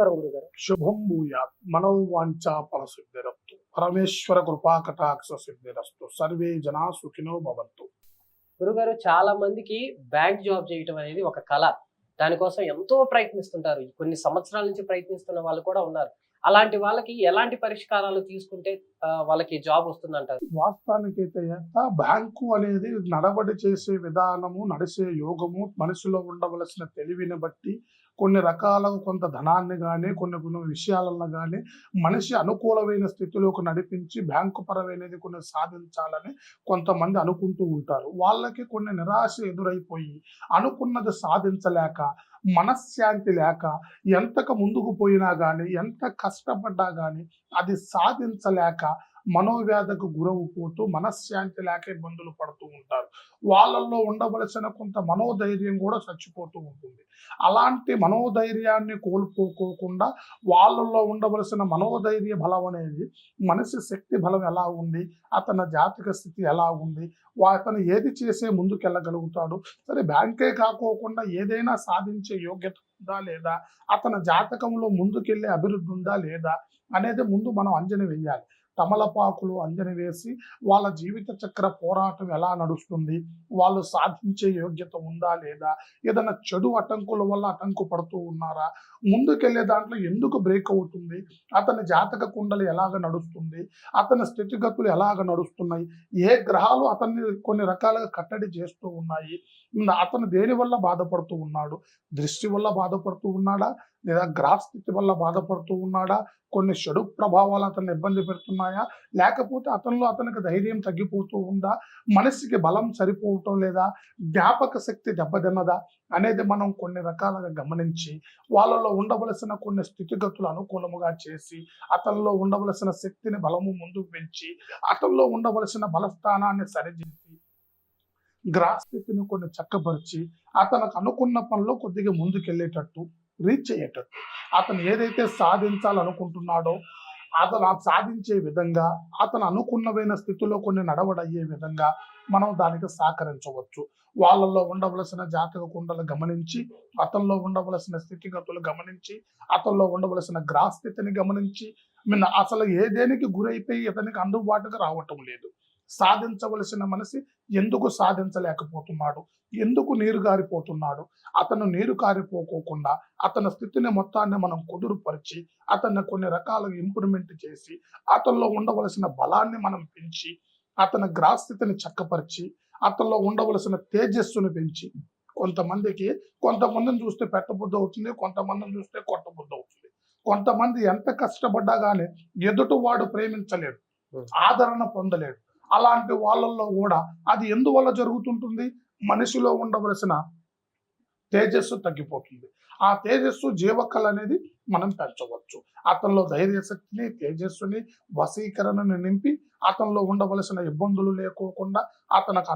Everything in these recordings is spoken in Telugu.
నమస్కారం గురుగారు. శుభం భూయాత్ మనోవాంఛా ఫలసిద్ధిరస్తు పరమేశ్వర కృపా కటాక్ష సిద్ధిరస్తు సర్వే జనా సుఖినో భవంతు. గురుగారు, చాలా మందికి బ్యాంక్ జాబ్ చేయటం అనేది ఒక కళ. దానికోసం ఎంతో ప్రయత్నిస్తుంటారు. కొన్ని సంవత్సరాల నుంచి ప్రయత్నిస్తున్న వాళ్ళు కూడా ఉన్నారు. అలాంటి వాళ్ళకి ఎలాంటి పరిష్కారాలు తీసుకుంటే వాళ్ళకి జాబ్ వస్తుందంటారు? వాస్తవానికైతే బ్యాంకు అనేది నడవడి చేసే విధానము, నడిచే యోగము, మనిషిలో ఉండవలసిన తెలివిని బట్టి కొన్ని రకాల కొంత ధనాన్ని కానీ కొన్ని విషయాలను కానీ మనిషి అనుకూలమైన స్థితిలోకి నడిపించి బ్యాంకు పరమైనది కొన్ని సాధించాలని కొంతమంది అనుకుంటూ ఉంటారు. వాళ్ళకి కొన్ని నిరాశ ఎదురైపోయి అనుకున్నది సాధించలేక, మనశ్శాంతి లేక, ఎంతకు ముందుకు పోయినా కానీ ఎంత కష్టపడ్డా కానీ అది సాధించలేక మనోవ్యాధికి గురవుపోతూ మనశ్శాంతి లేక ఇబ్బందులు పడుతూ ఉంటారు. వాళ్ళల్లో ఉండవలసిన కొంత మనోధైర్యం కూడా చచ్చిపోతూ ఉంటుంది. అలాంటి మనోధైర్యాన్ని కోల్పోకోకుండా వాళ్ళల్లో ఉండవలసిన మనోధైర్య బలం అనేది, మనిషి శక్తి బలం ఎలా ఉంది, అతని జాతక స్థితి ఎలా ఉంది, అతను ఏది చేసే ముందుకెళ్ళగలుగుతాడు, సరే బ్యాంకే కాకోకుండా ఏదైనా సాధించే యోగ్యత ఉందా లేదా, అతని జాతకంలో ముందుకెళ్ళే అభివృద్ధి ఉందా లేదా అనేది ముందు మనం అంచనా వేయాలి. తమలపాకులు అంజన వేసి వాళ్ళ జీవిత చక్ర పోరాటం ఎలా నడుస్తుంది, వాళ్ళు సాధించే యోగ్యత ఉందా లేదా, ఏదైనా చెడు అటంకుల వల్ల అటంకు పడుతూ ఉన్నారా, ముందుకెళ్లే దాంట్లో ఎందుకు బ్రేక్ అవుతుంది, అతని జాతక కుండలు ఎలాగ నడుస్తుంది, అతని స్థితిగతులు ఎలాగ నడుస్తున్నాయి, ఏ గ్రహాలు అతన్ని కొన్ని రకాలుగా కట్టడి చేస్తూ ఉన్నాయి, అతను దేని వల్ల బాధపడుతూ ఉన్నాడు, దృష్టి వల్ల బాధపడుతూ ఉన్నాడా లేదా గ్రహ స్థితి వల్ల బాధపడుతూ ఉన్నాడా, కొన్ని చెడు ప్రభావాలు అతన్ని ఇబ్బంది పెడుతున్నాయా, లేకపోతే అతనికి ధైర్యం తగ్గిపోతూ ఉందా, మనసుకి బలం సరిపోవటం లేదా, జ్ఞాపక శక్తి దెబ్బతిన్నదా అనేది మనం కొన్ని రకాలుగా గమనించి వాళ్ళలో ఉండవలసిన కొన్ని స్థితిగతులు అనుకూలముగా చేసి అతనిలో ఉండవలసిన శక్తిని బలము ముందుకు పెంచి అతనిలో ఉండవలసిన బలస్థానాన్ని సరిచేసి గ్రహస్థితిని కొన్ని చక్కపరిచి అతనికి అనుకున్న పనిలో కొద్దిగా ముందుకెళ్ళేటట్టు, రీచ్ అయ్యేటట్టు, అతను ఏదైతే సాధించాలనుకుంటున్నాడో అతను సాధించే విధంగా, అతను అనుకున్నమైన స్థితిలో కొన్ని నడవడయ్యే విధంగా మనం దానికి సహకరించవచ్చు. వాళ్ళల్లో ఉండవలసిన జాతక కుండలు గమనించి, అతనిలో ఉండవలసిన స్థితిగతులు గమనించి, అతనిలో ఉండవలసిన గ్రహస్థితిని గమనించి, అసలు ఏదేనికి గురైపోయి ఇతనికి అందుబాటుగా రావటం లేదు, సాధించవలసిన మనిషి ఎందుకు సాధించలేకపోతున్నాడు, ఎందుకు నీరు గారిపోతున్నాడు, అతను నీరు కారిపోకోకుండా అతని స్థితిని మొత్తాన్ని మనం కుదురుపరిచి అతన్ని కొన్ని రకాలుగా ఇంప్రూవ్మెంట్ చేసి అతనిలో ఉండవలసిన బలాన్ని మనం పెంచి అతని గ్రహస్థితిని చక్కపరిచి అతనిలో ఉండవలసిన తేజస్సును పెంచి, కొంతమందిని చూస్తే పెట్టబుద్ధి అవుతుంది, కొంతమందిని చూస్తే కొట్టబుద్ధి అవుతుంది, కొంతమంది ఎంత కష్టపడ్డా కానీ ఎదుటివాడు ప్రేమించలేడు, ఆదరణ పొందలేడు. అలాంటి వాళ్ళల్లో కూడా అది ఎందువల్ల జరుగుతుంటుంది, మనిషిలో ఉండవలసిన తేజస్సు తగ్గిపోతుంది. ఆ తేజస్సు జీవకళ అనేది మనం పెంచవచ్చు. అతనిలో ధైర్యశక్తిని, తేజస్సుని, వశీకరణను నింపి అతనిలో ఉండవలసిన ఇబ్బందులు లేకోకుండా అతనికి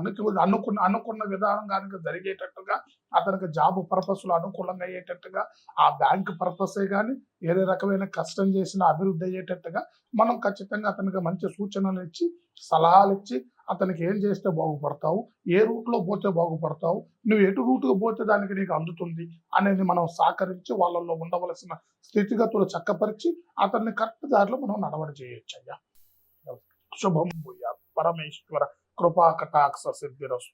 అనుకున్న విధానం కనుక జరిగేటట్టుగా, అతనికి జాబ్ పర్పస్లు అనుకూలంగా అయ్యేటట్టుగా, ఆ బ్యాంక్ పర్పసే కానీ ఏదే రకమైన కష్టం చేసినా అభివృద్ధి అయ్యేటట్టుగా మనం ఖచ్చితంగా అతనికి మంచి సూచనలు ఇచ్చి, సలహాలు ఇచ్చి, అతనికి ఏం చేస్తే బాగుపడతావు, ఏ రూట్లో పోతే బాగుపడతావు, నువ్వు ఎటు రూటుకు పోతే దానికి నీకు అందుతుంది అనేది మనం సహకరించి వాళ్ళల్లో ఉండవలసిన స్థితిగతులు చక్కపరిచి అతన్ని కరెక్ట్ దారిలో మనం నడవడి చేయొచ్చు. అయ్యా శుభం భూయాత్ పరమేశ్వర కృపా కటాక్ష సిద్ధిరస్తు.